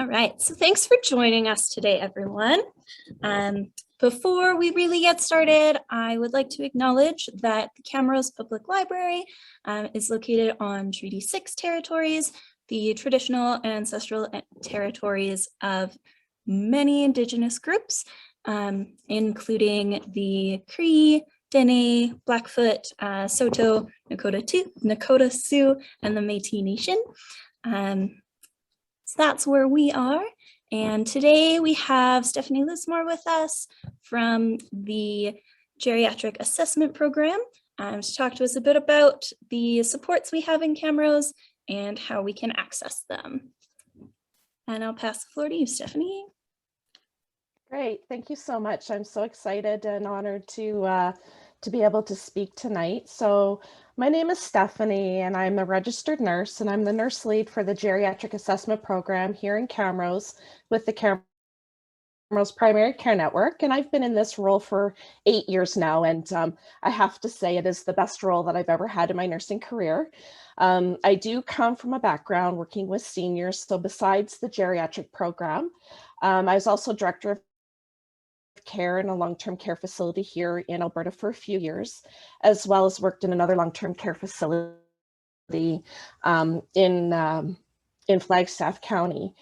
All right, so thanks for joining us today, everyone. Before we really get started, I would like to acknowledge that the Camrose Public Library is located on Treaty 6 territories, the traditional and ancestral territories of many Indigenous groups, including the Cree, Dene, Blackfoot, Saulteaux, Nakota Sioux, and the Métis Nation. So that's where we are. And today we have Stephanie Loosemore with us from the Geriatric Assessment Program to talk to us a bit about the supports we have in Camrose and how we can access them. And I'll pass the floor to you, Stephanie. Great, thank you so much. I'm so excited and honored to be able to speak tonight. So my name is Stephanie and I'm a registered nurse and I'm the nurse lead for the Geriatric Assessment Program here in Camrose with the Camrose Primary Care Network. And I've been in this role for 8 years now. And I have to say it is the best role that I've ever had in my nursing career. I do come from a background working with seniors. So besides the geriatric program, I was also director of care in a long-term care facility here in Alberta for a few years, as well as worked in another long-term care facility in Flagstaff County.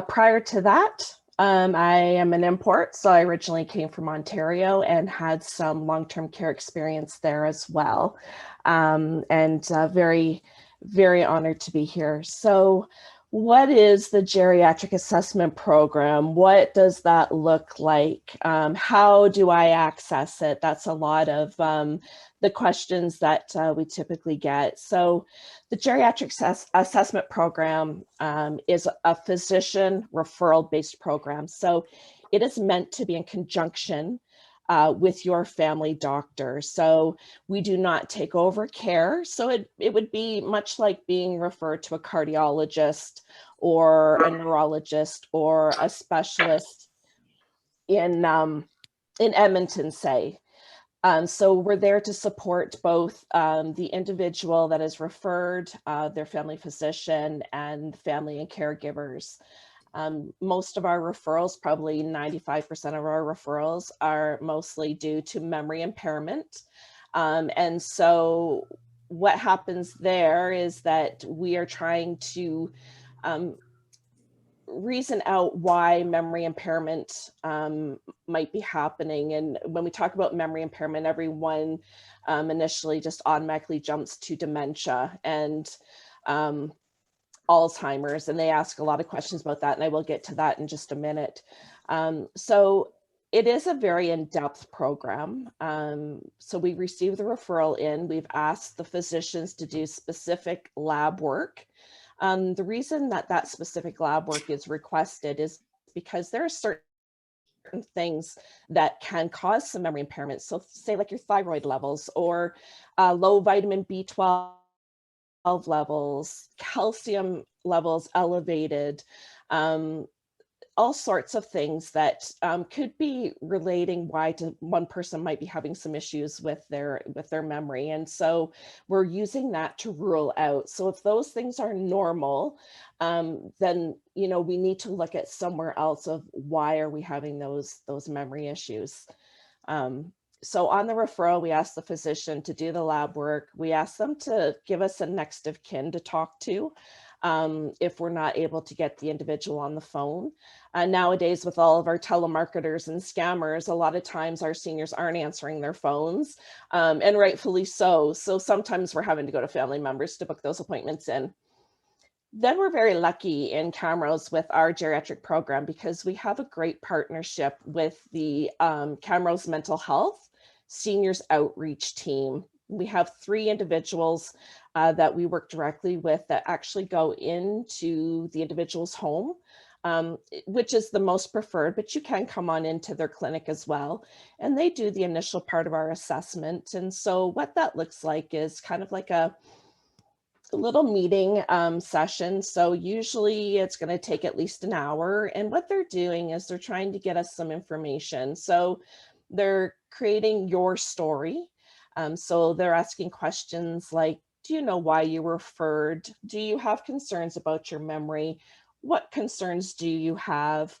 Prior to that, I am an import, so I originally came from Ontario and had some long-term care experience there as well, and very, very honored to be here. So what is the Geriatric Assessment Program? What does that look like? How do I access it? That's a lot of the questions that we typically get. So the Geriatric Assessment Program is a physician referral-based program. So it is meant to be in conjunction with your family doctor. So we do not take over care. So it would be much like being referred to a cardiologist or a neurologist or a specialist in Edmonton, say. So we're there to support both the individual that is referred, their family physician, and family and caregivers. Most of our referrals, probably 95% of our referrals, are mostly due to memory impairment. And so what happens there is that we are trying to reason out why memory impairment might be happening. And when we talk about memory impairment, everyone initially just automatically jumps to dementia and Alzheimer's, and they ask a lot of questions about that, and I will get to that in just a minute. So it is a very in-depth program. So we receive the referral in, we've asked the physicians to do specific lab work. The reason that that specific lab work is requested is because there are certain things that can cause some memory impairment. So say like your thyroid levels or low vitamin B12 levels, calcium levels elevated, all sorts of things that could be relating why one person might be having some issues with their memory. And so we're using that to rule out. So if those things are normal, then we need to look at somewhere else of why are we having those memory issues. So on the referral, we ask the physician to do the lab work. We ask them to give us a next of kin to talk to if we're not able to get the individual on the phone. Nowadays, with all of our telemarketers and scammers, a lot of times our seniors aren't answering their phones, and rightfully so. So sometimes we're having to go to family members to book those appointments in. Then we're very lucky in Camrose with our geriatric program because we have a great partnership with the Camrose Mental Health Seniors Outreach Team. We have 3 individuals that we work directly with that actually go into the individual's home, which is the most preferred, but you can come on into their clinic as well. And they do the initial part of our assessment. And so what that looks like is kind of like a little meeting session. So usually it's going to take at least an hour. And what they're doing is they're trying to get us some information. So they're creating your story. So they're asking questions like, do you know why you were referred? Do you have concerns about your memory? what concerns do you have,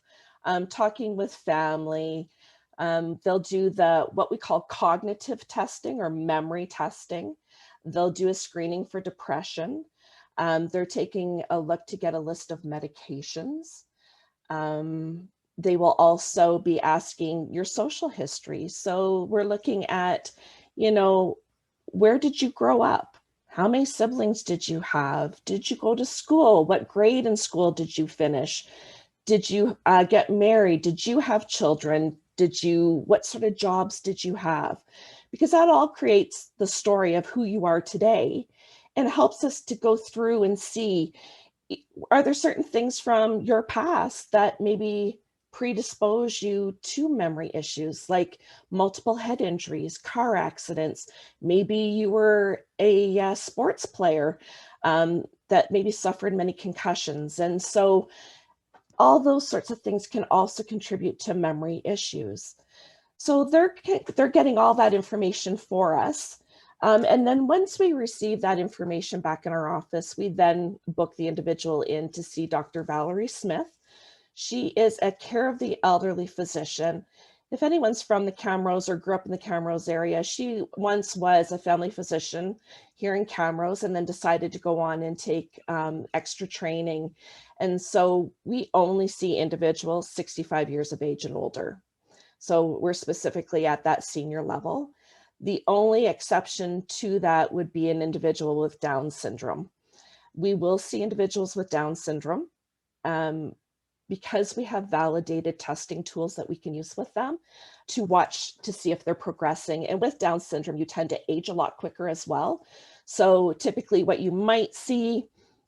talking with family. They'll do what we call cognitive testing or memory testing. They'll do a screening for depression. They're taking a look to get a list of medications. They will also be asking your social history. So we're looking at, where did you grow up? How many siblings did you have? Did you go to school? What grade in school did you finish? Did you get married? Did you have children? What sort of jobs did you have? Because that all creates the story of who you are today and helps us to go through and see, are there certain things from your past that maybe predispose you to memory issues like multiple head injuries, car accidents? Maybe you were a sports player that maybe suffered many concussions. And so all those sorts of things can also contribute to memory issues. So they're getting all that information for us. And then once we receive that information back in our office, we then book the individual in to see Dr. Valerie Smith. She is a care of the elderly physician. If anyone's from the Camrose or grew up in the Camrose area, she once was a family physician here in Camrose and then decided to go on and take extra training. And so we only see individuals 65 years of age and older. So we're specifically at that senior level. The only exception to that would be an individual with Down syndrome. We will see individuals with Down syndrome because we have validated testing tools that we can use with them to watch to see if they're progressing. And with Down syndrome, you tend to age a lot quicker as well. So typically what you might see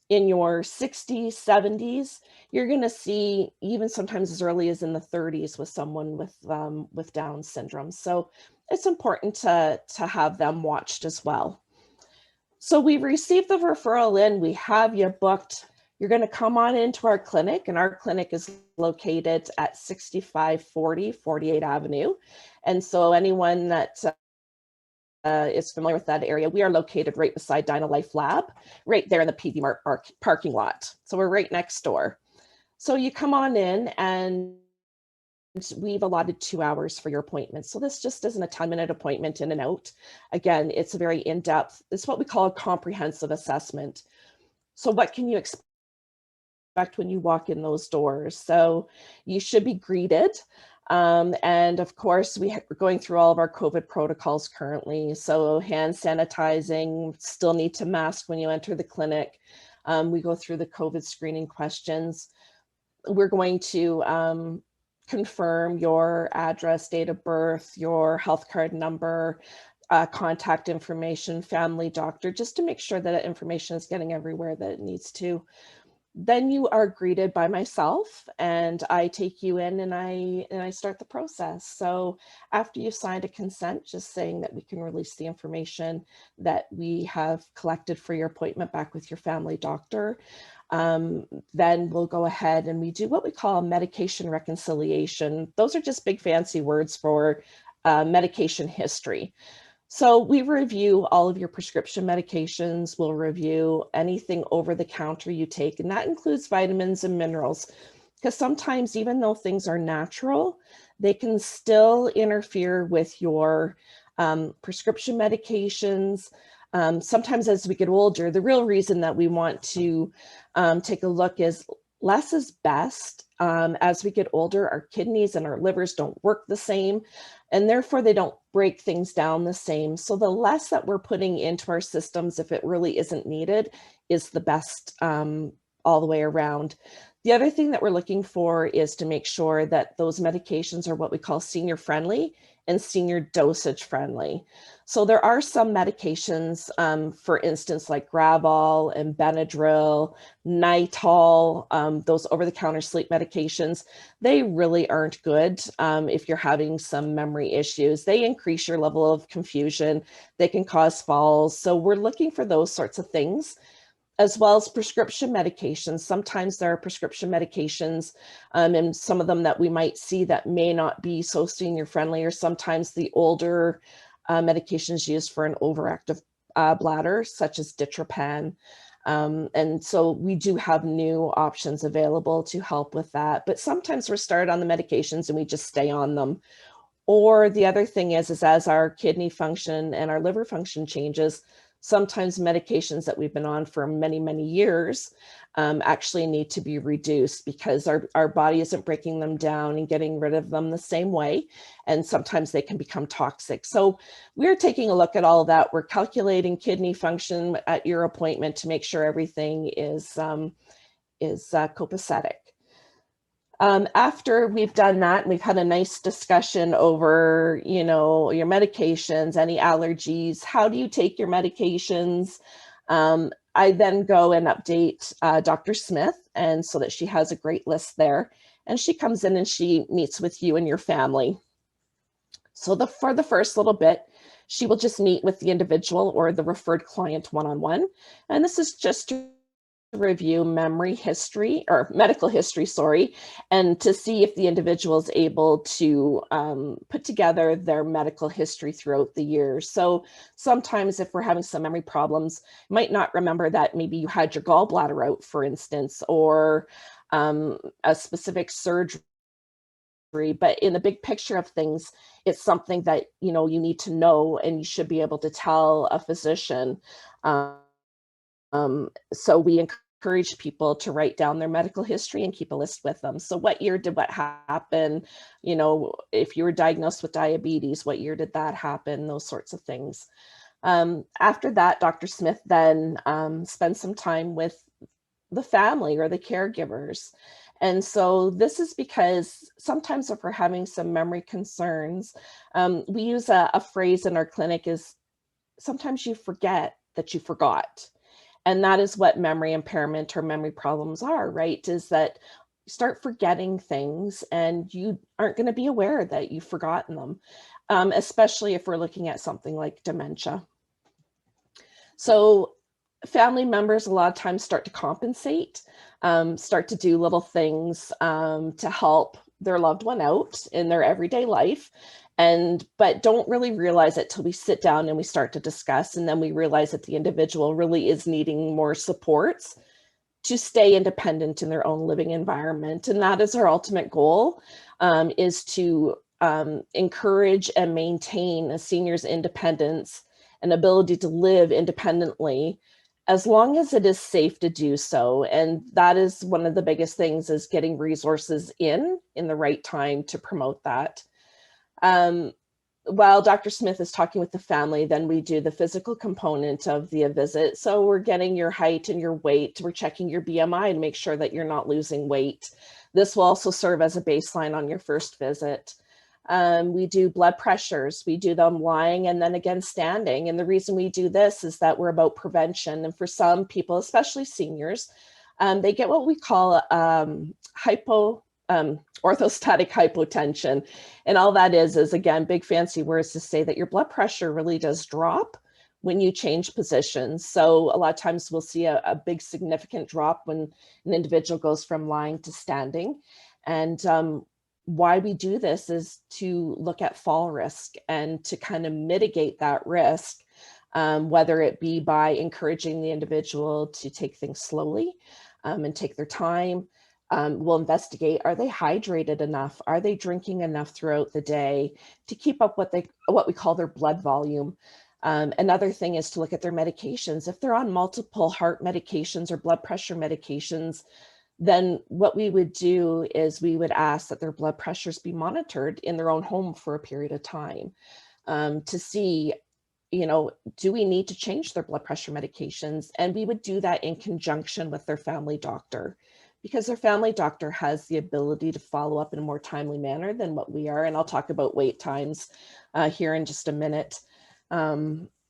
in your 60s, 70s, you're going to see even sometimes as early as in the 30s with someone with Down syndrome. So it's important to have them watched as well. So we've received the referral in, we have you booked. You're going to come on into our clinic, and our clinic is located at 6540 48th Avenue. And so anyone that is familiar with that area, we are located right beside Dyna Life Lab, right there in the PV Mart parking lot. So we're right next door. So you come on in, and we've allotted 2 hours for your appointment. So this just isn't a 10-minute appointment in and out. Again, it's a very in-depth, it's what we call a comprehensive assessment. So what can you expect when you walk in those doors? So you should be greeted. And of course, we're going through all of our COVID protocols currently. So hand sanitizing, still need to mask when you enter the clinic. We go through the COVID screening questions. We're going to confirm your address, date of birth, your health card number, contact information, family doctor, just to make sure that that information is getting everywhere that it needs to. Then you are greeted by myself, and I take you in and I start the process. So after you've signed a consent, just saying that we can release the information that we have collected for your appointment back with your family doctor, then we'll go ahead and we do what we call medication reconciliation. Those are just big fancy words for medication history. So we review all of your prescription medications. We'll review anything over the counter you take, and that includes vitamins and minerals, because sometimes even though things are natural, they can still interfere with your prescription medications. Sometimes as we get older, the real reason that we want to take a look is less is best. As we get older, our kidneys and our livers don't work the same, and therefore they don't break things down the same. So the less that we're putting into our systems, if it really isn't needed, is the best all the way around. The other thing that we're looking for is to make sure that those medications are what we call senior friendly and senior dosage friendly. So there are some medications, for instance, like Gravol and Benadryl, Nitol, those over-the-counter sleep medications, they really aren't good if you're having some memory issues. They increase your level of confusion. They can cause falls. So we're looking for those sorts of things, as well as prescription medications. Sometimes there are prescription medications and some of them that we might see that may not be so senior friendly, or sometimes the older medications used for an overactive bladder, such as Ditropan. And so we do have new options available to help with that. But sometimes we're started on the medications and we just stay on them. Or the other thing is as our kidney function and our liver function changes, sometimes medications that we've been on for many, many years actually need to be reduced because our body isn't breaking them down and getting rid of them the same way. And sometimes they can become toxic. So we're taking a look at all of that. We're calculating kidney function at your appointment to make sure everything is copacetic. After we've done that, and we've had a nice discussion over, your medications, any allergies, how do you take your medications? I then go and update Dr. Smith, and so that she has a great list there. And she comes in and she meets with you and your family. So for the first little bit, she will just meet with the individual or the referred client one-on-one. And this is just to review medical history, and to see if the individual is able to put together their medical history throughout the years. So sometimes if we're having some memory problems, you might not remember that maybe you had your gallbladder out, for instance, or a specific surgery. But in the big picture of things, it's something that, you need to know, and you should be able to tell a physician. So we encourage people to write down their medical history and keep a list with them. So what year did what happen? If you were diagnosed with diabetes, what year did that happen? Those sorts of things. After that, Dr. Smith then spends some time with the family or the caregivers. And so this is because sometimes if we're having some memory concerns, we use a phrase in our clinic is sometimes you forget that you forgot. And that is what memory impairment or memory problems are, right? Is that you start forgetting things and you aren't going to be aware that you've forgotten them, especially if we're looking at something like dementia. So family members a lot of times start to compensate, start to do little things to help their loved one out in their everyday life. But don't really realize it till we sit down and we start to discuss, and then we realize that the individual really is needing more supports to stay independent in their own living environment. And that is our ultimate goal, is to encourage and maintain a senior's independence and ability to live independently as long as it is safe to do so. And that is one of the biggest things, is getting resources in the right time to promote that. While Dr. Smith is talking with the family, then we do the physical component of the visit. So we're getting your height and your weight. We're checking your BMI to make sure that you're not losing weight. This will also serve as a baseline on your first visit. We do blood pressures. We do them lying and then again standing. And the reason we do this is that we're about prevention. And for some people, especially seniors, they get what we call orthostatic hypotension. And all that is again, big fancy words to say that your blood pressure really does drop when you change positions. So a lot of times we'll see a big significant drop when an individual goes from lying to standing. And why we do this is to look at fall risk and to kind of mitigate that risk, whether it be by encouraging the individual to take things slowly and take their time. We'll investigate, are they hydrated enough? Are they drinking enough throughout the day to keep up what we call their blood volume? Another thing is to look at their medications. If they're on multiple heart medications or blood pressure medications, then what we would do is we would ask that their blood pressures be monitored in their own home for a period of time to see, do we need to change their blood pressure medications? And we would do that in conjunction with their family doctor, because their family doctor has the ability to follow up in a more timely manner than what we are. And I'll talk about wait times here in just a minute.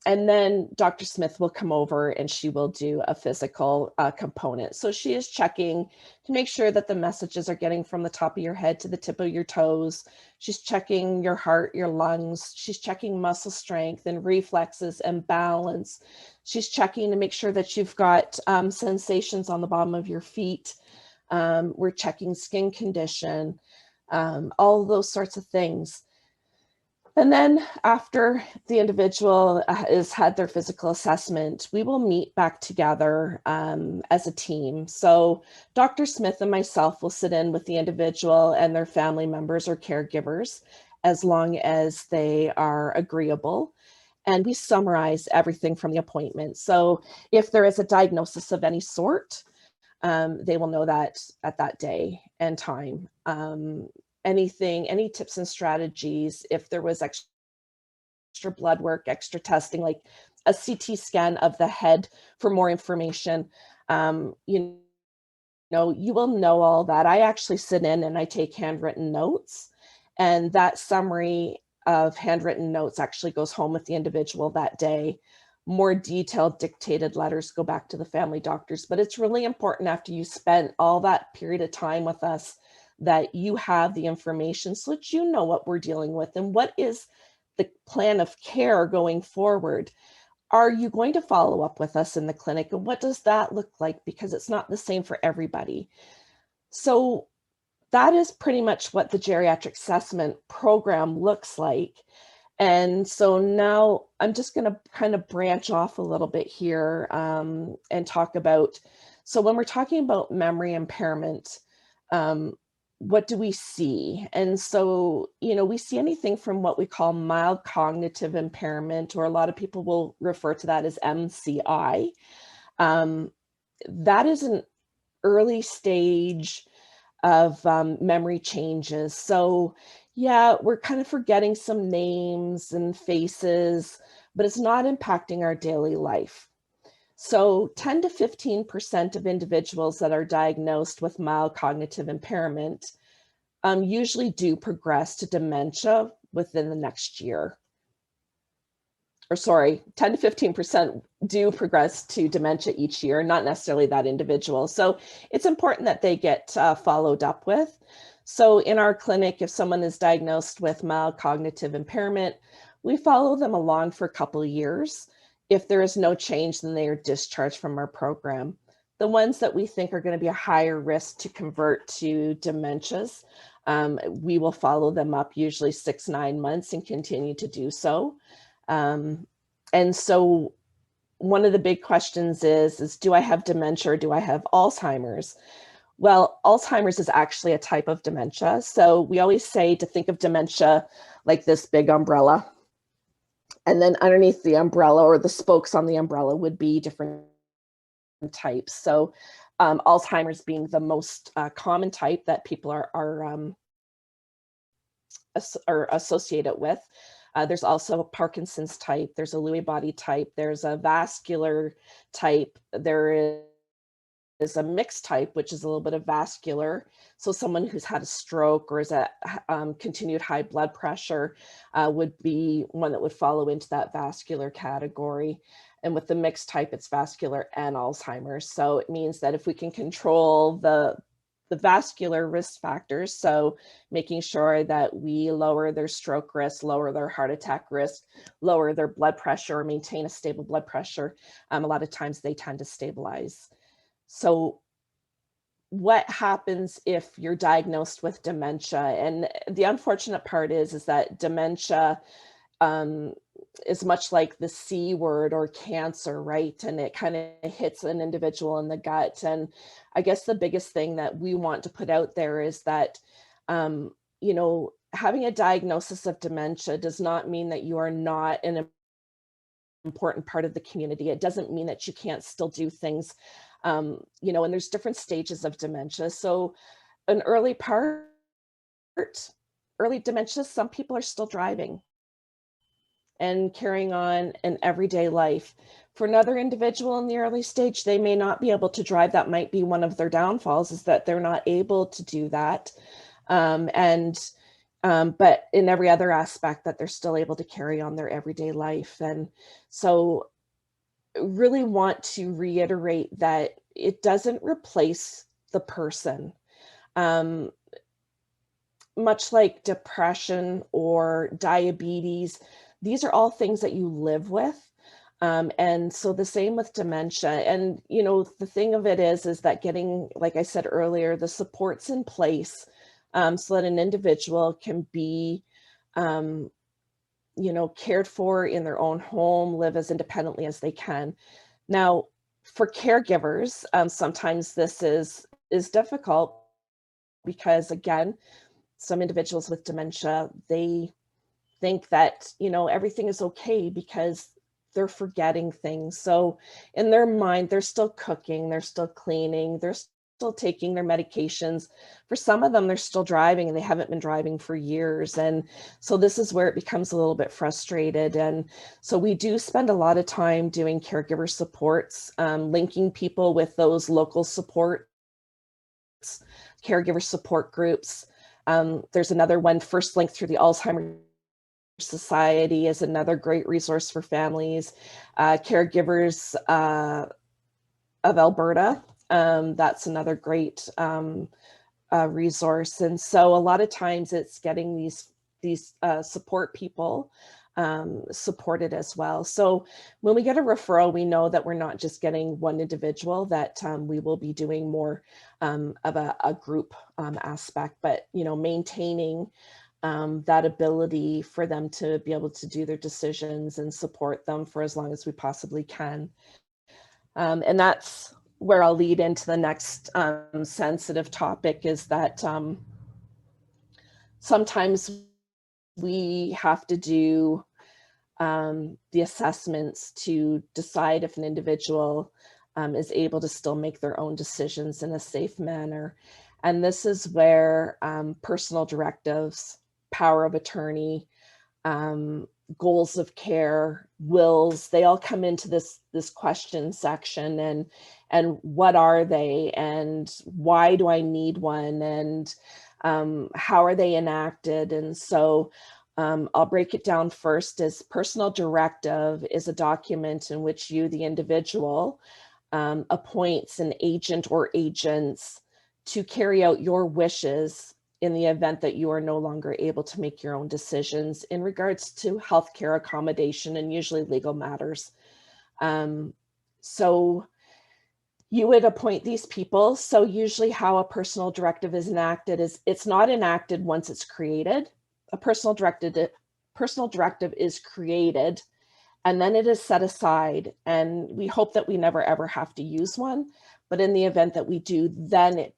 And then Dr. Smith will come over and she will do a physical component. So she is checking to make sure that the messages are getting from the top of your head to the tip of your toes. She's checking your heart, your lungs. She's checking muscle strength and reflexes and balance. She's checking to make sure that you've got sensations on the bottom of your feet. We're checking skin condition, all of those sorts of things. And then after the individual has had their physical assessment, we will meet back together as a team. So Dr. Smith and myself will sit in with the individual and their family members or caregivers, as long as they are agreeable. And we summarize everything from the appointment. So if there is a diagnosis of any sort, they will know that at that day and time. Any tips and strategies, if there was extra blood work, extra testing, like a CT scan of the head for more information, you will know all that. I actually sit in and I take handwritten notes, and that summary of handwritten notes actually goes home with the individual that day. More detailed dictated letters go back to the family doctors, but it's really important after you spent all that period of time with us that you have the information so that you know what we're dealing with and what is the plan of care going forward. Are you going to follow up with us in the clinic? And what does that look like? Because it's not the same for everybody. So that is pretty much what the geriatric assessment program looks like. And so now I'm just going to kind of branch off a little bit here and talk about, so when we're talking about memory impairment, what do we see? And so, we see anything from what we call mild cognitive impairment, or a lot of people will refer to that as MCI. That is an early stage of memory changes. So yeah, we're kind of forgetting some names and faces, but it's not impacting our daily life. So 10 to 15% of individuals that are diagnosed with mild cognitive impairment usually do progress to dementia within the next year. Or sorry, 10 to 15% do progress to dementia each year, not necessarily that individual. So it's important that they get followed up with. So in our clinic, if someone is diagnosed with mild cognitive impairment, we follow them along for a couple of years. If there is no change, then they are discharged from our program. The ones that we think are going to be a higher risk to convert to dementias, we will follow them up usually 6-9 months and continue to do so. And so one of the big questions is do I have dementia or do I have Alzheimer's? Well, Alzheimer's is actually a type of dementia. So we always say to think of dementia like this big umbrella. And then underneath the umbrella, or the spokes on the umbrella, would be different types. So Alzheimer's being the most common type that people are associated with. There's also a Parkinson's type, there's a Lewy body type, there's a vascular type, there is a mixed type, which is a little bit of vascular. So someone who's had a stroke or is at continued high blood pressure would be one that would follow into that vascular category. And with the mixed type, it's vascular and Alzheimer's. So it means that if we can control the vascular risk factors, so making sure that we lower their stroke risk, lower their heart attack risk, lower their blood pressure, or maintain a stable blood pressure, a lot of times they tend to stabilize. So what happens if you're diagnosed with dementia? And the unfortunate part is that dementia is much like the C word or cancer, right? And it kind of hits an individual in the gut. And I guess the biggest thing that we want to put out there is that, having a diagnosis of dementia does not mean that you are not an important part of the community. It doesn't mean that you can't still do things, and there's different stages of dementia. So an early dementia, some people are still driving and carrying on an everyday life. For another individual in the early stage, they may not be able to drive. That might be one of their downfalls, is that they're not able to do that. But in every other aspect, that they're still able to carry on their everyday life. And so really want to reiterate that it doesn't replace the person. Much like depression or diabetes, these are all things that you live with. And so the same with dementia. And, the thing of it is that getting, like I said earlier, the supports in place so that an individual can be you know, cared for in their own home, live as independently as they can. Now, for caregivers, sometimes this is difficult because, again, some individuals with dementia, they think that, you know, everything is okay because they're forgetting things. So in their mind, they're still cooking, they're still cleaning, they're still taking their medications. For some of them, they're still driving and they haven't been driving for years. And so this is where it becomes a little bit frustrated. And so we do spend a lot of time doing caregiver supports, linking people with those local supports, caregiver support groups. There's another one, First Link through the Alzheimer'S Society is another great resource for families. Caregivers of Alberta, that's another great resource. And so a lot of times it's getting these support people supported as well. So when we get a referral, we know that we're not just getting one individual, that we will be doing more of a group aspect, but, you know, maintaining that ability for them to be able to do their decisions and support them for as long as we possibly can. And that's where I'll lead into the next sensitive topic, is that sometimes we have to do the assessments to decide if an individual is able to still make their own decisions in a safe manner. And this is where personal directives, power of attorney, goals of care, wills, they all come into this question section, and what are they, and why do I need one, and how are they enacted? And so I'll break it down first. As personal directive is a document in which you, the individual, appoints an agent or agents to carry out your wishes in the event that you are no longer able to make your own decisions in regards to healthcare accommodation and usually legal matters. So you would appoint these people. So usually how a personal directive is enacted is it's not enacted once it's created. A personal directive is created, and then it is set aside, and we hope that we never ever have to use one. But in the event that we do, then it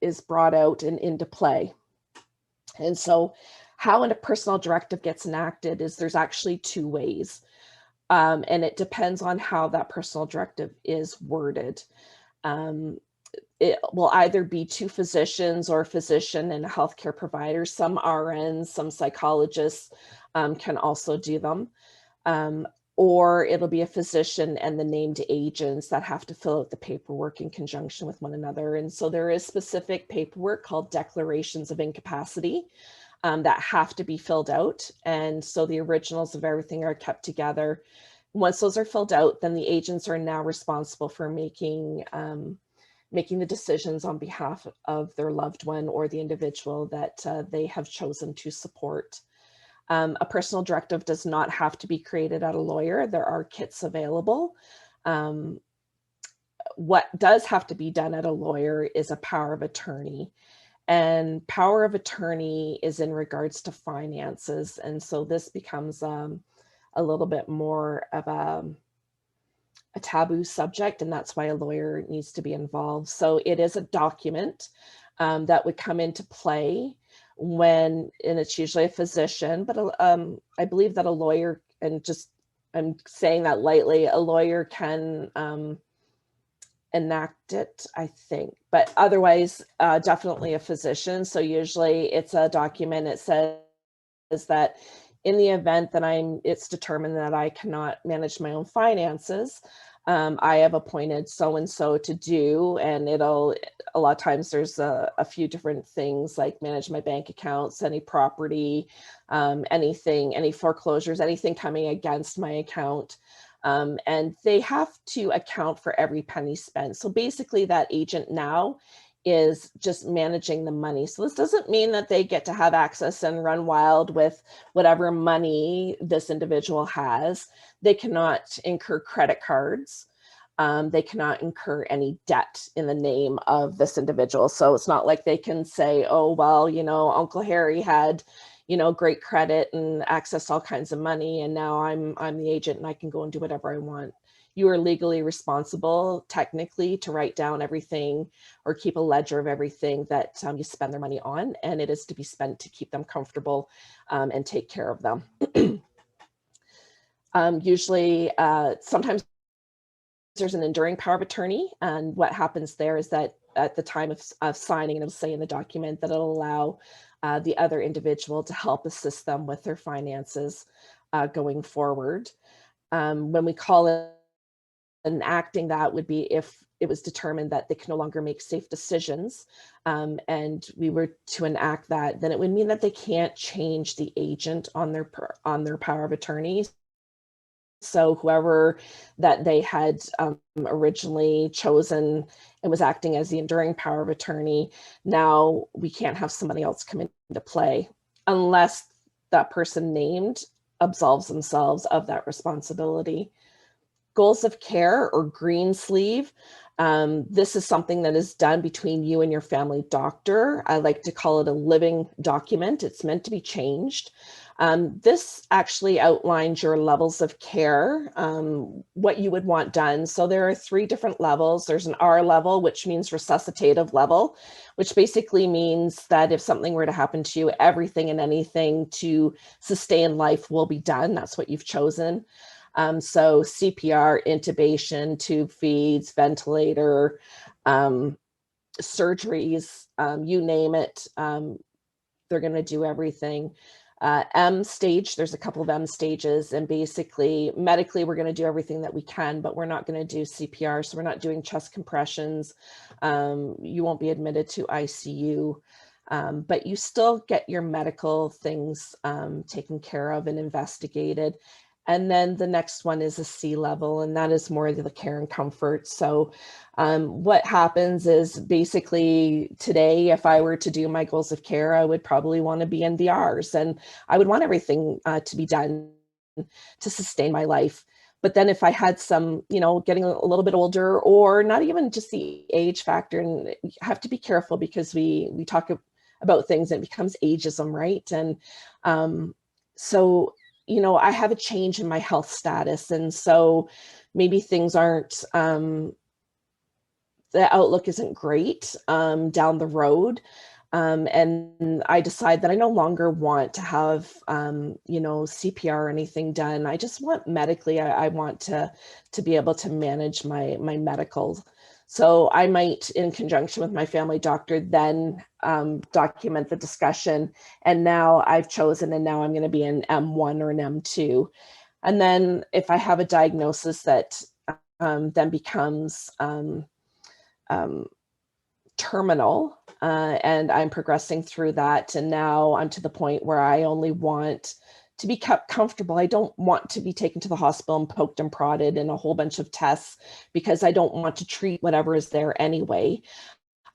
is brought out and into play. And so how a personal directive gets enacted is there's actually two ways. And it depends on how that personal directive is worded. It will either be to physicians or a physician and a healthcare provider. Some RNs, some psychologists can also do them. Or it'll be a physician and the named agents that have to fill out the paperwork in conjunction with one another. And so there is specific paperwork called declarations of incapacity that have to be filled out. And so the originals of everything are kept together. Once those are filled out, then the agents are now responsible for making the decisions on behalf of their loved one or the individual that they have chosen to support. A personal directive does not have to be created at a lawyer. There are kits available. What does have to be done at a lawyer is a power of attorney. And power of attorney is in regards to finances. And so this becomes a little bit more of a taboo subject, and that's why a lawyer needs to be involved. So it is a document that would come into play when, and it's usually a physician, but I believe that a lawyer, and just, I'm saying that lightly, a lawyer can enact it, I think, but otherwise definitely a physician. So usually it's a document. It says that in the event that it's determined that I cannot manage my own finances, I have appointed so-and-so to do, and a lot of times there's a few different things like manage my bank accounts, any property, anything, any foreclosures, anything coming against my account. And they have to account for every penny spent. So basically that agent now is just managing the money. So this doesn't mean that they get to have access and run wild with whatever money this individual has. They cannot incur credit cards. They cannot incur any debt in the name of this individual. So it's not like they can say, oh, well, you know, Uncle Harry had, great credit and access to all kinds of money, and now I'm the agent and I can go and do whatever I want. You are legally responsible, technically, to write down everything or keep a ledger of everything that you spend their money on, and it is to be spent to keep them comfortable and take care of them. Usually, sometimes there's an enduring power of attorney, and what happens there is that at the time of signing, and it'll say in the document that it'll allow the other individual to help assist them with their finances going forward. When we call it enacting, that would be if it was determined that they can no longer make safe decisions, and we were to enact that, then it would mean that they can't change the agent on their power of attorney. So whoever that they had originally chosen and was acting as the enduring power of attorney, now we can't have somebody else come into play unless that person named absolves themselves of that responsibility. Goals of care, or green sleeve. This is something that is done between you and your family doctor. I like to call it a living document. It's meant to be changed. This actually outlines your levels of care, what you would want done. So there are 3 different levels. There's an R level, which means resuscitative level, which basically means that if something were to happen to you, everything and anything to sustain life will be done. That's what you've chosen. So CPR, intubation, tube feeds, ventilator, surgeries, you name it, they're going to do everything. M stage, there's a couple of M stages, and basically medically we're going to do everything that we can, but we're not going to do CPR, so we're not doing chest compressions. You won't be admitted to ICU, but you still get your medical things taken care of and investigated. And then the next one is a C level, and that is more the care and comfort. So what happens is basically today, if I were to do my goals of care, I would probably want to be in the R's, and I would want everything to be done to sustain my life. But then if I had some, getting a little bit older, or not even just the age factor, and you have to be careful because we talk about things and it becomes ageism, right? And so I have a change in my health status. And so maybe things aren't, the outlook isn't great down the road. And I decide that I no longer want to have, CPR or anything done. I just want medically, I want to be able to manage my medical. So I might, in conjunction with my family doctor, then document the discussion. And now I've chosen, and now I'm going to be an M1 or an M2. And then if I have a diagnosis that then becomes terminal, and I'm progressing through that, and now I'm to the point where I only want to be kept comfortable. I don't want to be taken to the hospital and poked and prodded and a whole bunch of tests, because I don't want to treat whatever is there anyway.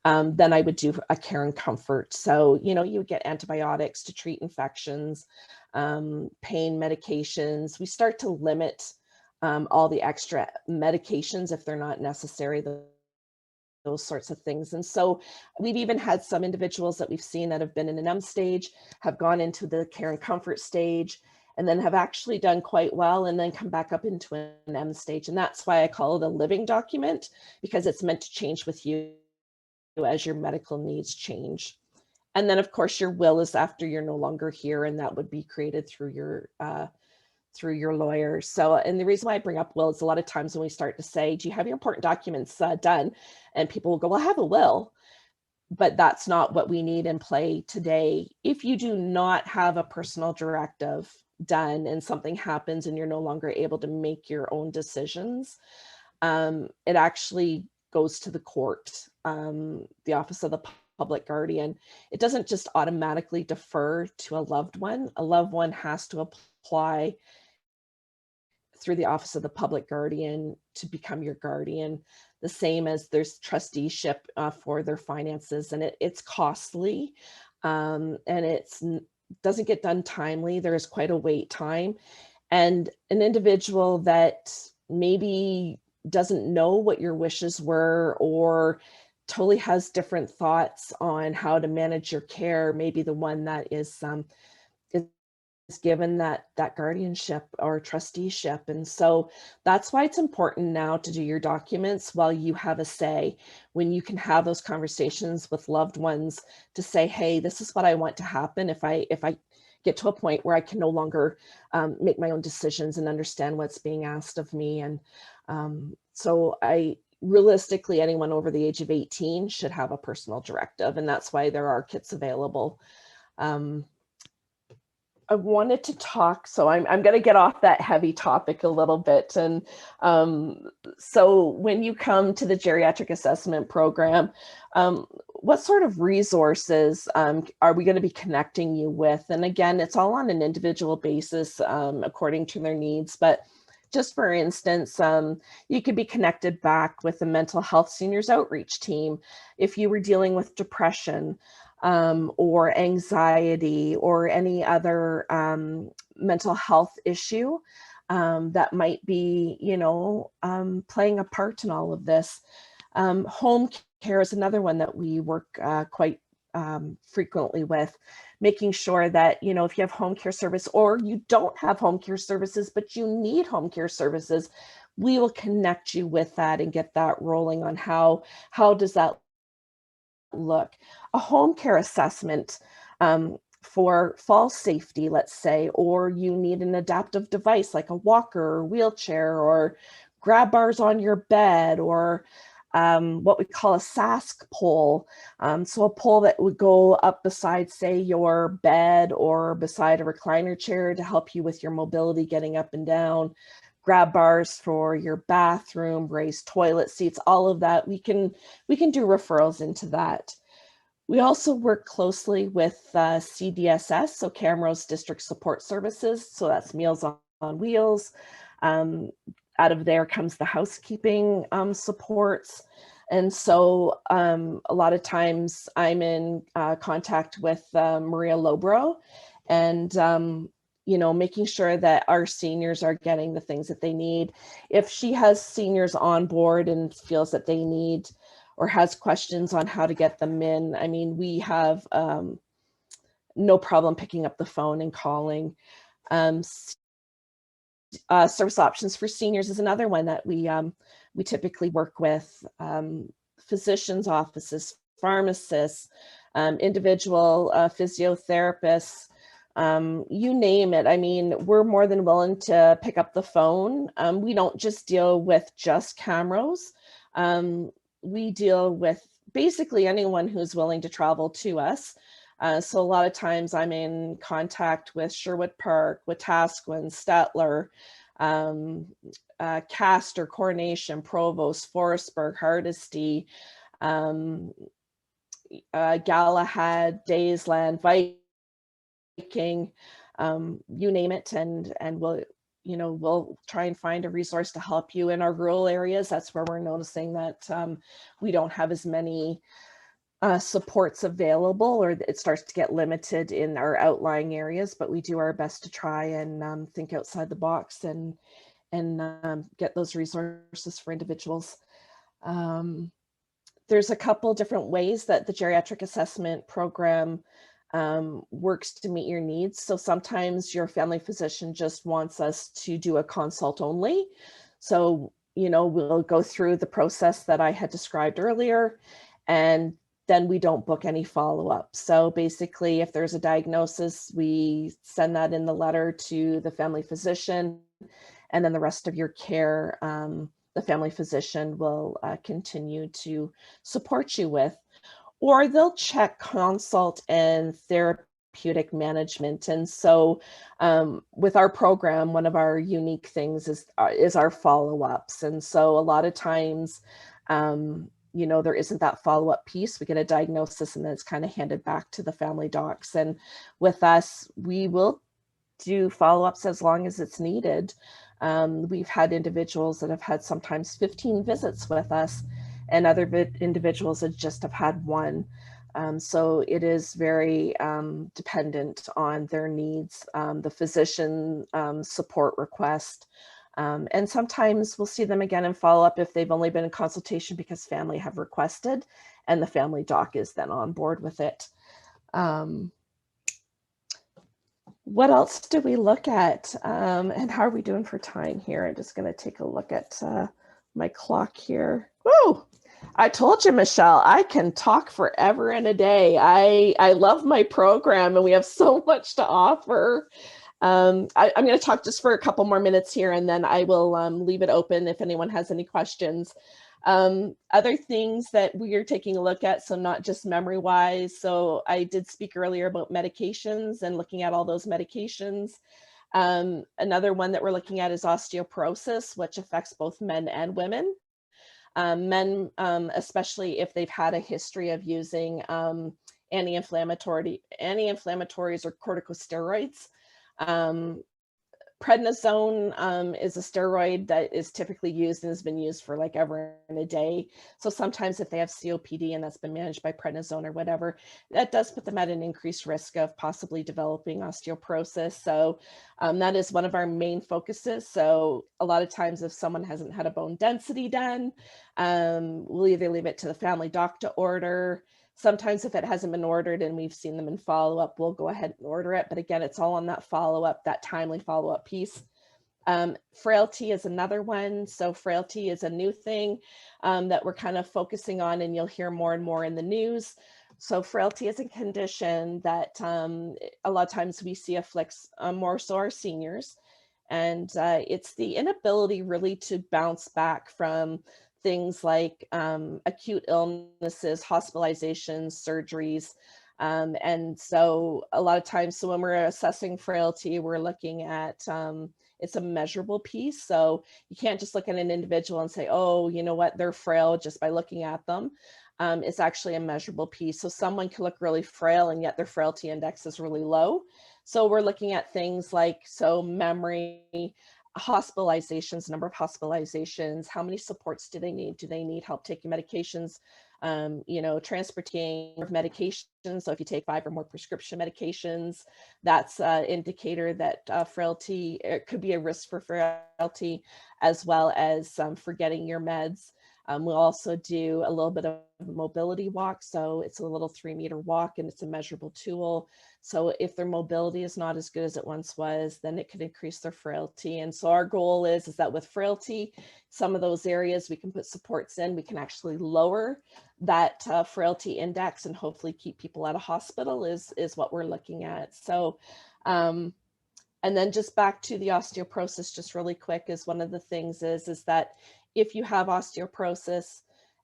Then I would do a care and comfort. So, you would get antibiotics to treat infections, pain medications. We start to limit all the extra medications if they're not necessary, those sorts of things. And so we've even had some individuals that we've seen that have been in an M stage, have gone into the care and comfort stage, and then have actually done quite well, and then come back up into an M stage. And that's why I call it a living document, because it's meant to change with you as your medical needs change. And then of course your will is after you're no longer here, and that would be created through your lawyer. So, and the reason why I bring up will is a lot of times when we start to say, do you have your important documents done? And people will go, well, I have a will, but that's not what we need in play today. If you do not have a personal directive done and something happens and you're no longer able to make your own decisions, it actually goes to the court, the Office of the Public Guardian. It doesn't just automatically defer to a loved one. A loved one has to apply through the Office of the Public Guardian to become your guardian, the same as there's trusteeship for their finances, and it's costly, and it doesn't get done timely. There is quite a wait time, and an individual that maybe doesn't know what your wishes were, or totally has different thoughts on how to manage your care, maybe the one that is given that guardianship or trusteeship. And so that's why it's important now to do your documents while you have a say, when you can have those conversations with loved ones to say, hey, this is what I want to happen if I get to a point where I can no longer make my own decisions and understand what's being asked of me. And so realistically, anyone over the age of 18 should have a personal directive, and that's why there are kits available. I wanted to talk, so I'm going to get off that heavy topic a little bit. And so when you come to the geriatric assessment program, what sort of resources are we going to be connecting you with? And again, it's all on an individual basis according to their needs. But just for instance, you could be connected back with the mental health seniors outreach team if you were dealing with depression, or anxiety, or any other mental health issue that might be, playing a part in all of this. Home care is another one that we work quite frequently with, making sure that, if you have home care service or you don't have home care services, but you need home care services, we will connect you with that and get that rolling on how does that look. A home care assessment for fall safety, let's say, or you need an adaptive device like a walker or wheelchair or grab bars on your bed, or what we call a SASC pole. So a pole that would go up beside, say, your bed or beside a recliner chair to help you with your mobility getting up and down. Grab bars for your bathroom, raised toilet seats, all of that. We can do referrals into that. We also work closely with CDSS, so Camrose District Support Services. So that's Meals on Wheels. Out of there comes the housekeeping supports. And so a lot of times I'm in contact with Maria Lobro, and making sure that our seniors are getting the things that they need. If she has seniors on board and feels that they need or has questions on how to get them in, I mean, we have no problem picking up the phone and calling. Service options for seniors is another one that we typically work with. Physicians' offices, pharmacists, individual physiotherapists, you name it. I mean, we're more than willing to pick up the phone. We don't just deal with just Camrose. We deal with basically anyone who's willing to travel to us. So a lot of times I'm in contact with Sherwood Park, Wetaskiwin, Stettler, Castor, Coronation, Provost, Forestburg, Hardisty, Galahad, Daysland, Viking, you name it, and we'll try and find a resource to help you in our rural areas. That's where we're noticing that we don't have as many supports available, or it starts to get limited in our outlying areas, but we do our best to try and think outside the box and get those resources for individuals. There's a couple different ways that the geriatric assessment program works to meet your needs. So sometimes your family physician just wants us to do a consult only. So, we'll go through the process that I had described earlier, and then we don't book any follow-up. So basically, if there's a diagnosis, we send that in the letter to the family physician, and then the rest of your care, the family physician will continue to support you with. Or they'll check consult and therapeutic management. And so with our program, one of our unique things is our follow-ups. And so a lot of times, there isn't that follow-up piece. We get a diagnosis and then it's kind of handed back to the family docs. And with us, we will do follow-ups as long as it's needed. We've had individuals that have had sometimes 15 visits with us, and other individuals that just have had one. So it is very dependent on their needs, the physician support request. And sometimes we'll see them again and follow up if they've only been in consultation because family have requested, and the family doc is then on board with it. What else do we look at? And how are we doing for time here? I'm just going to take a look at my clock here. Whoa! I told you, Michelle, I can talk forever and a day. I love my program and we have so much to offer. I'm going to talk just for a couple more minutes here and then I will leave it open if anyone has any questions. Other things that we are taking a look at, so not just memory wise. So I did speak earlier about medications and looking at all those medications. Another one that we're looking at is osteoporosis, which affects both men and women. Men, especially if they've had a history of using anti-inflammatories or corticosteroids. Prednisone is a steroid that is typically used and has been used for like ever and a day. So sometimes if they have COPD and that's been managed by prednisone or whatever, that does put them at an increased risk of possibly developing osteoporosis. So that is one of our main focuses. So a lot of times if someone hasn't had a bone density done, we'll either leave it to the family doc to order. Sometimes if it hasn't been ordered and we've seen them in follow-up, we'll go ahead and order it. But again, it's all on that follow-up, that timely follow-up piece. Frailty is another one. So frailty is a new thing that we're kind of focusing on and you'll hear more and more in the news. So frailty is a condition that a lot of times we see afflicts more so our seniors. And it's the inability really to bounce back from things like acute illnesses, hospitalizations, surgeries. And so a lot of times, so when we're assessing frailty, we're looking at, it's a measurable piece. So you can't just look at an individual and say, oh, you know what, they're frail just by looking at them. It's actually a measurable piece. So someone can look really frail and yet their frailty index is really low. So we're looking at things like, so memory, hospitalizations, number of hospitalizations, how many supports do they need? Do they need help taking medications? You know, transporting medications. So if you take 5 or more prescription medications, that's an indicator that frailty, it could be a risk for frailty, as well as forgetting your meds. We'll also do a little bit of a mobility walk. So it's a little 3-meter walk and it's a measurable tool. So if their mobility is not as good as it once was, then it could increase their frailty. And so our goal is that with frailty, some of those areas we can put supports in, we can actually lower that frailty index and hopefully keep people out of hospital is what we're looking at. So, and then just back to the osteoporosis, just really quick, is one of the things is that if you have osteoporosis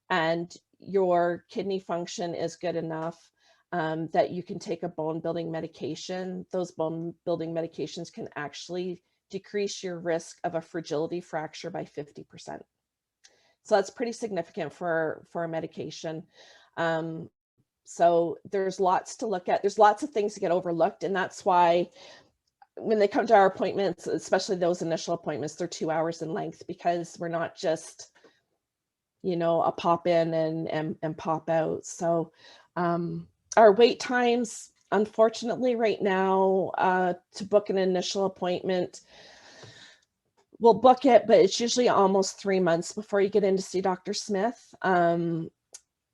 and your kidney function is good enough that you can take a bone building medication, those bone building medications can actually decrease your risk of a fragility fracture by 50%. So that's pretty significant for a medication. So there's lots to look at. There's lots of things to get overlooked. And that's why when they come to our appointments, especially those initial appointments, they're 2 hours in length because we're not just, you know, a pop in and pop out. So our wait times, unfortunately, right now to book an initial appointment, we'll book it, but it's usually almost 3 months before you get in to see Dr. Smith.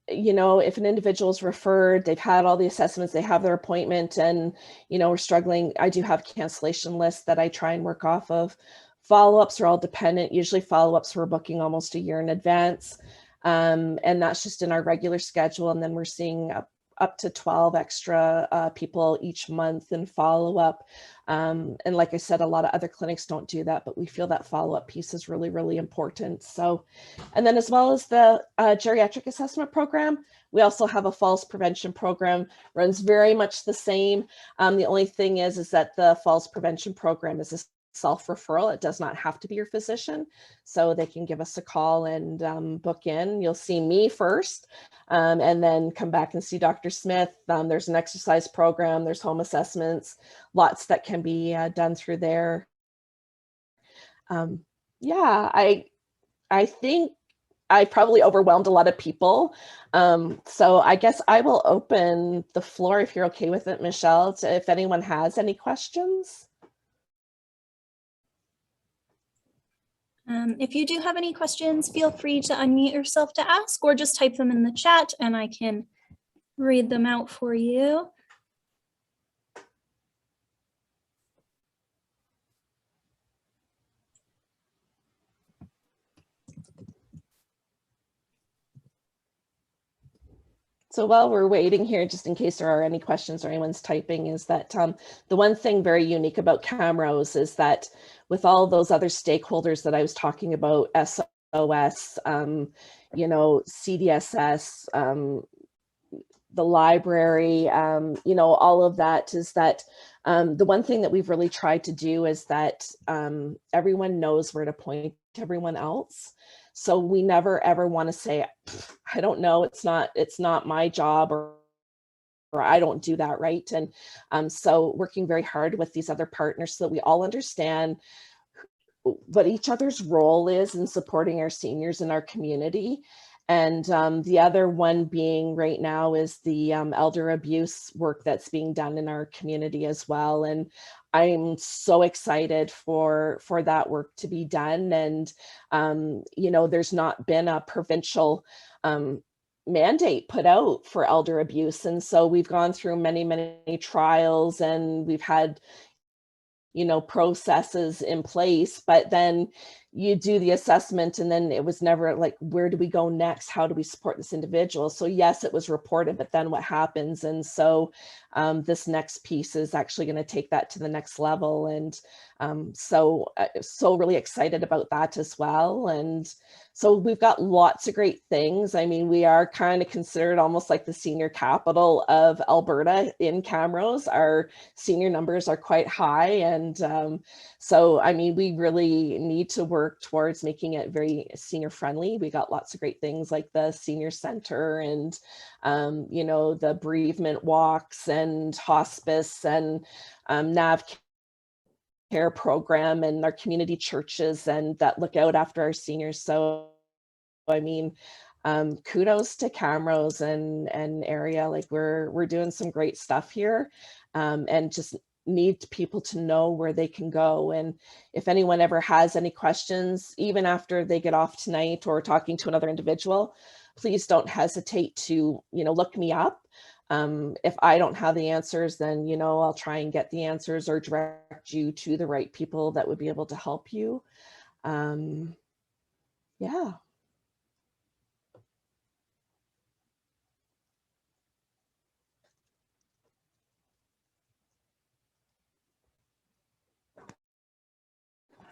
You know, if an individual is referred, they've had all the assessments, they have their appointment and, you know, we're struggling. I do have cancellation lists that I try and work off of. Follow-ups are all dependent. Usually follow-ups we're booking almost a year in advance. And that's just in our regular schedule. And then we're seeing up to 12 extra people each month in follow-up. And like I said, a lot of other clinics don't do that, but we feel that follow-up piece is really, really important. So, and then as well as the geriatric assessment program, we also have a falls prevention program, runs very much the same. The only thing is that the falls prevention program is a self-referral. It does not have to be your physician. So they can give us a call and book in. You'll see me first and then come back and see Dr. Smith. There's an exercise program, there's home assessments, lots that can be done through there. Yeah, I think I probably overwhelmed a lot of people. So I guess I will open the floor if you're okay with it, Michelle, to if anyone has any questions. If you do have any questions, feel free to unmute yourself to ask or just type them in the chat and I can read them out for you. So while we're waiting here, just in case there are any questions or anyone's typing, is that the one thing very unique about Camrose is that with all those other stakeholders that I was talking about, SOS, you know, CDSS, the library, you know, all of that, is that the one thing that we've really tried to do is that everyone knows where to point everyone else. So we never ever want to say, I don't know, it's not my job, or I don't do that, right? And so working very hard with these other partners so that we all understand what each other's role is in supporting our seniors in our community. And the other one being right now is the elder abuse work that's being done in our community as well. And I'm so excited for that work to be done. And, you know, there's not been a provincial mandate put out for elder abuse. And so we've gone through many, many trials, and we've had, you know, processes in place, but then you do the assessment, and then it was never like, where do we go next? How do we support this individual? So yes, it was reported, but then what happens? And so this next piece is actually going to take that to the next level. And so really excited about that as well. And so we've got lots of great things. I mean, we are kind of considered almost like the senior capital of Alberta in Camrose. Our senior numbers are quite high. And so, I mean, we really need to work towards making it very senior friendly. We got lots of great things like the senior center and, you know, the bereavement walks and hospice and NAV care program and our community churches and that look out after our seniors. So, I mean, kudos to Camrose and area. Like we're doing some great stuff here, and just need people to know where they can go. And if anyone ever has any questions, even after they get off tonight or talking to another individual, please don't hesitate to, you know, look me up. If I don't have the answers, then, you know, I'll try and get the answers or direct you to the right people that would be able to help you. Yeah.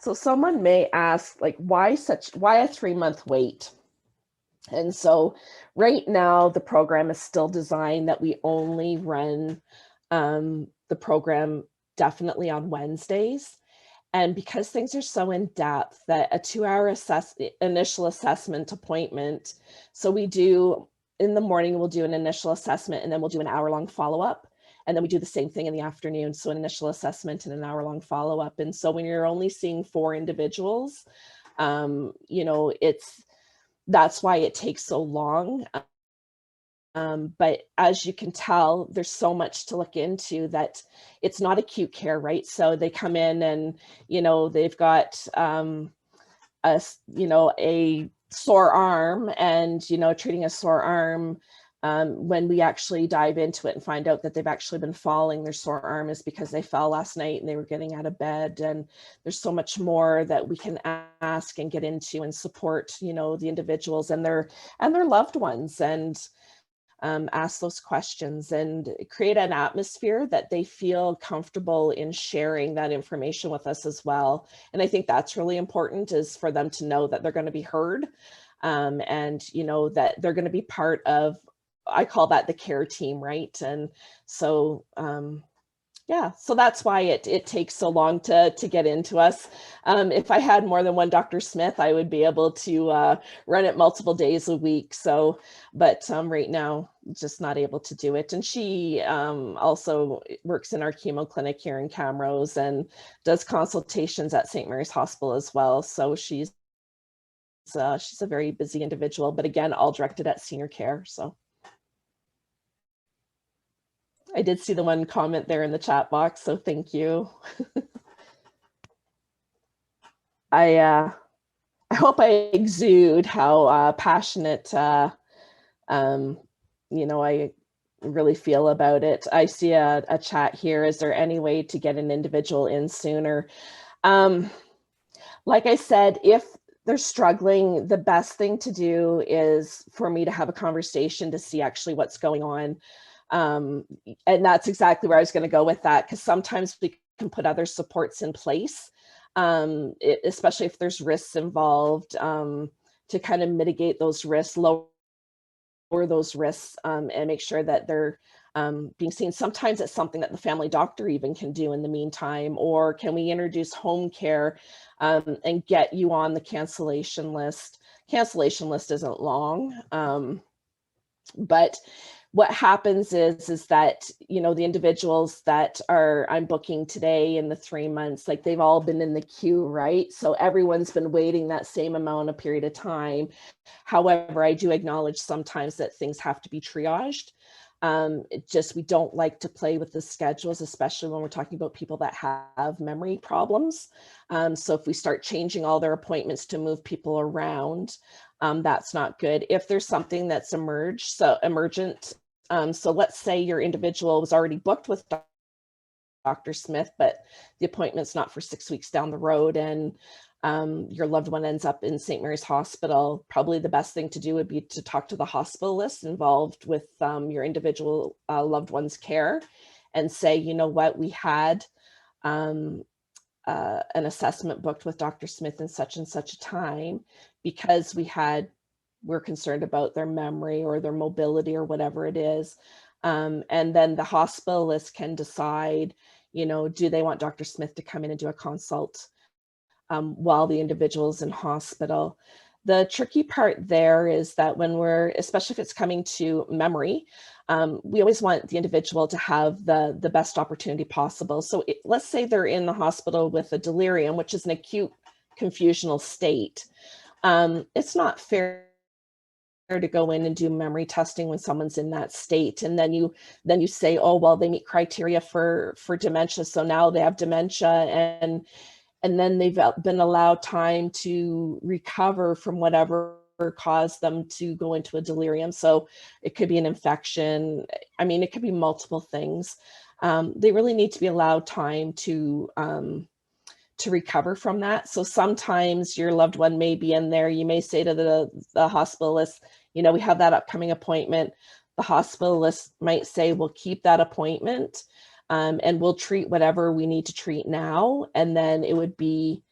So someone may ask, like, why a 3-month wait? And so right now the program is still designed that we only run the program definitely on Wednesdays. And because things are so in depth, that a 2-hour initial assessment appointment. So we do, in the morning, we'll do an initial assessment, and then we'll do an hour-long follow-up. And then we do the same thing in the afternoon. So an initial assessment and an hour-long follow-up. And so when you're only seeing 4 individuals, you know, that's why it takes so long. But as you can tell, there's so much to look into that it's not acute care, right? So they come in and, you know, they've got you know, a sore arm, and, you know, treating a sore arm, when we actually dive into it and find out that they've actually been falling, their sore arm is because they fell last night and they were getting out of bed. And there's so much more that we can ask and get into and support, you know, the individuals and their loved ones, and ask those questions and create an atmosphere that they feel comfortable in sharing that information with us as well. And I think that's really important, is for them to know that they're going to be heard, and, you know, that they're going to be part of, I call that the care team, right? And so, yeah, so that's why it takes so long to get into us. If I had more than one Dr. Smith, I would be able to run it multiple days a week. So, but right now, just not able to do it. And she also works in our chemo clinic here in Camrose and does consultations at St. Mary's Hospital as well. So she's a very busy individual, but again, all directed at senior care. So. I did see the one comment there in the chat box, so thank you. I hope I exude how passionate, you know, I really feel about it. I see a chat here. Is there any way to get an individual in sooner? Like I said, if they're struggling, the best thing to do is for me to have a conversation to see actually what's going on. And that's exactly where I was going to go with that, because sometimes we can put other supports in place, especially if there's risks involved, to kind of mitigate those risks, lower those risks, and make sure that they're being seen. Sometimes it's something that the family doctor even can do in the meantime, or can we introduce home care and get you on the cancellation list. Cancellation list isn't long, but what happens is that, you know, the individuals that I'm booking today in the 3 months, like they've all been in the queue, right? So everyone's been waiting that same amount of period of time. However, I do acknowledge sometimes that things have to be triaged. We don't like to play with the schedules, especially when we're talking about people that have memory problems. So if we start changing all their appointments to move people around, that's not good. If there's something that's emergent, so let's say your individual was already booked with Dr. Smith, but the appointment's not for 6 weeks down the road, and your loved one ends up in St. Mary's Hospital, probably the best thing to do would be to talk to the hospitalist involved with your individual loved one's care and say, you know what, we had an assessment booked with Dr. Smith in such and such a time because we're concerned about their memory or their mobility or whatever it is. And then the hospitalist can decide, you know, do they want Dr. Smith to come in and do a consult while the individual is in hospital. The tricky part there is that especially if it's coming to memory, we always want the individual to have the best opportunity possible. So let's say they're in the hospital with a delirium, which is an acute confusional state. It's not fair to go in and do memory testing when someone's in that state, and then you say, oh well, they meet criteria for dementia, so now they have dementia, and then they've been allowed time to recover from whatever caused them to go into a delirium. So it could be an infection. I mean, it could be multiple things. They really need to be allowed time to recover from that. So sometimes your loved one may be in there. You may say to the hospitalist, you know, we have that upcoming appointment. The hospitalist might say, we'll keep that appointment. And we'll treat whatever we need to treat now. And then it would be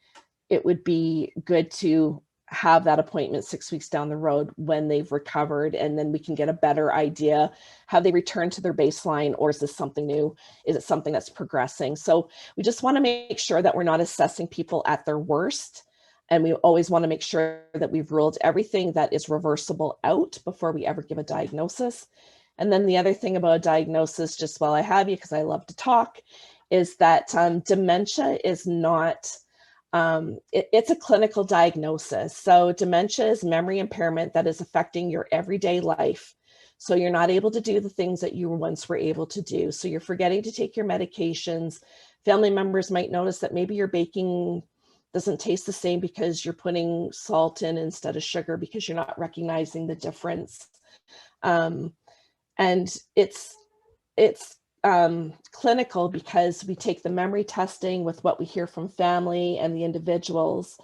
good to have that appointment 6 weeks down the road when they've recovered. And then we can get a better idea, have they returned to their baseline, or is this something new? Is it something that's progressing? So we just want to make sure that we're not assessing people at their worst. And we always want to make sure that we've ruled everything that is reversible out before we ever give a diagnosis. And then the other thing about a diagnosis, just while I have you, because I love to talk, is that dementia is not, it's a clinical diagnosis. So dementia is memory impairment that is affecting your everyday life. So you're not able to do the things that you once were able to do. So you're forgetting to take your medications. Family members might notice that maybe your baking doesn't taste the same because you're putting salt in instead of sugar, because you're not recognizing the difference. And it's clinical because we take the memory testing with what we hear from family and the individuals.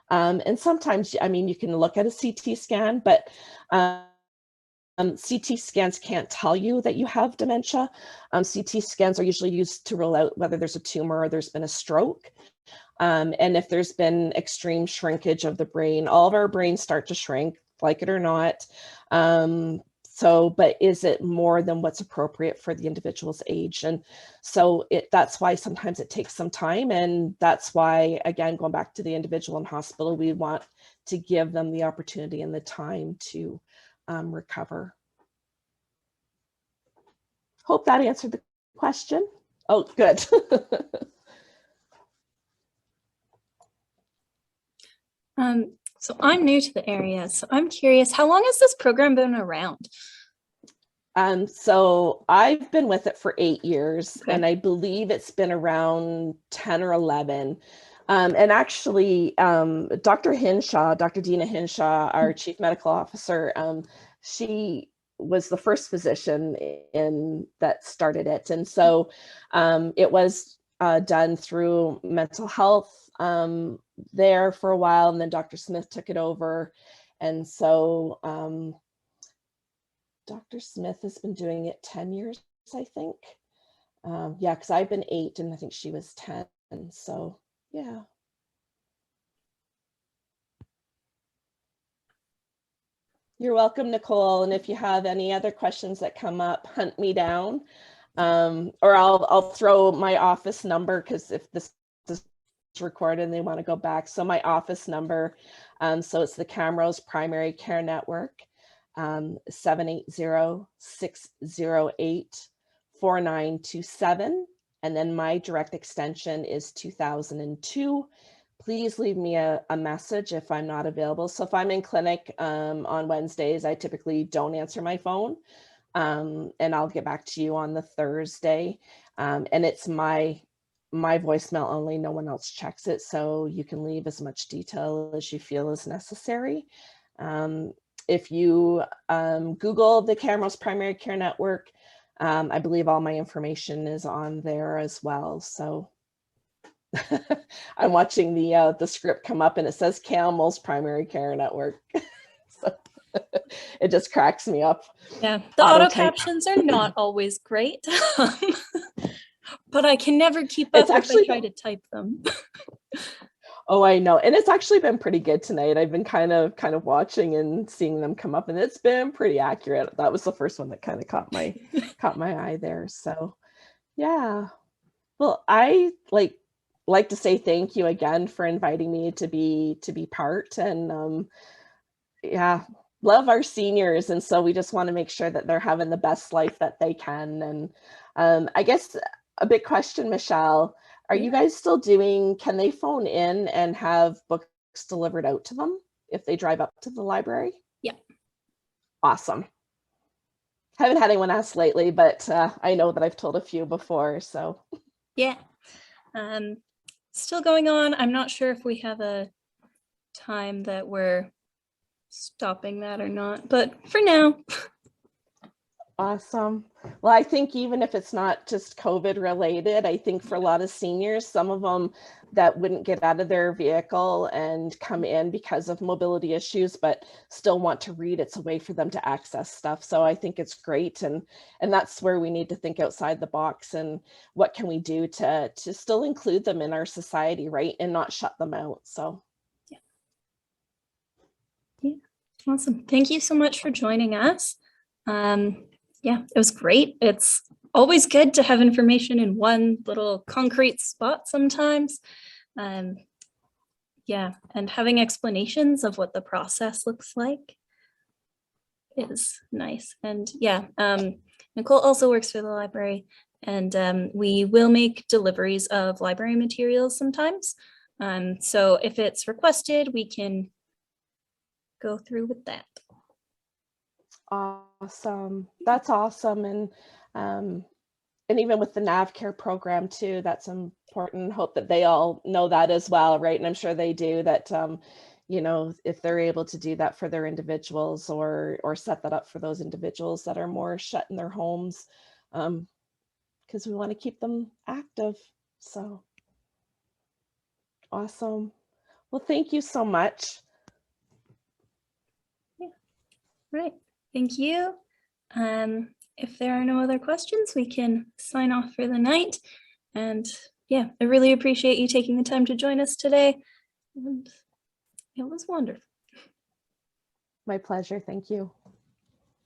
And sometimes, I mean, you can look at a CT scan, but CT scans can't tell you that you have dementia. CT scans are usually used to rule out whether there's a tumor or there's been a stroke. And if there's been extreme shrinkage of the brain, all of our brains start to shrink, like it or not. But is it more than what's appropriate for the individual's age? And so that's why sometimes it takes some time. And that's why, again, going back to the individual in hospital, we want to give them the opportunity and the time to recover. Hope that answered the question. Oh, good. So I'm new to the area, so I'm curious, how long has this program been around? So I've been with it for 8 years, Okay. and I believe it's been around 10 or 11. And actually, Dr. Dina Hinshaw, our chief medical officer, she was the first physician that started it. And so it was done through mental health there for a while, and then Dr. Smith took it over. And so Dr. Smith has been doing it 10 years, I think. Yeah, because I've been 8 and I think she was 10. So yeah. You're welcome, Nicole. And if you have any other questions that come up, hunt me down. Or I'll throw my office number, because if this is recorded and they want to go back. So my office number, so it's the Camrose Primary Care Network, 780-608-4927. And then my direct extension is 2002. Please leave me a message if I'm not available. So if I'm in clinic on Wednesdays, I typically don't answer my phone. And I'll get back to you on the Thursday. And it's my voicemail only, no one else checks it. So you can leave as much detail as you feel is necessary. If you Google the Camrose Primary Care Network, I believe all my information is on there as well. So I'm watching the script come up and it says Camrose Primary Care Network. So it just cracks me up. Yeah, the auto captions are not always great, but I can never keep up if I try to type them. Oh, I know. And it's actually been pretty good tonight. I've been kind of watching and seeing them come up, and it's been pretty accurate. That was the first one that kind of caught my eye there. So yeah. Well, I like to say thank you again for inviting me to be part, and yeah, love our seniors, and so we just want to make sure that they're having the best life that they can. And I guess a big question, Michelle, are you guys still can they phone in and have books delivered out to them if they drive up to the library? Yeah. Awesome. Haven't had anyone ask lately, but I know that I've told a few before, so. Yeah. Still going on. I'm not sure if we have a time that we're stopping that or not, but for now. Awesome. Well, I think even if it's not just COVID related, I think for a lot of seniors, some of them that wouldn't get out of their vehicle and come in because of mobility issues, but still want to read, it's a way for them to access stuff. So I think it's great. And that's where we need to think outside the box, and what can we do to still include them in our society, right? And not shut them out. So. Yeah. Awesome. Thank you so much for joining us. Yeah, it was great. It's always good to have information in one little concrete spot sometimes. Yeah, and having explanations of what the process looks like is nice. And yeah, Nicole also works for the library, and we will make deliveries of library materials sometimes. So if it's requested, we can go through with that. Awesome. That's awesome. And even with the NavCare program too, that's important. Hope that they all know that as well, right? And I'm sure they do, that you know, if they're able to do that for their individuals, or set that up for those individuals that are more shut in their homes, because we want to keep them active. So awesome. Well, thank you so much. Yeah. Right. Thank you. If there are no other questions, we can sign off for the night. And yeah, I really appreciate you taking the time to join us today. And it was wonderful. My pleasure. Thank you.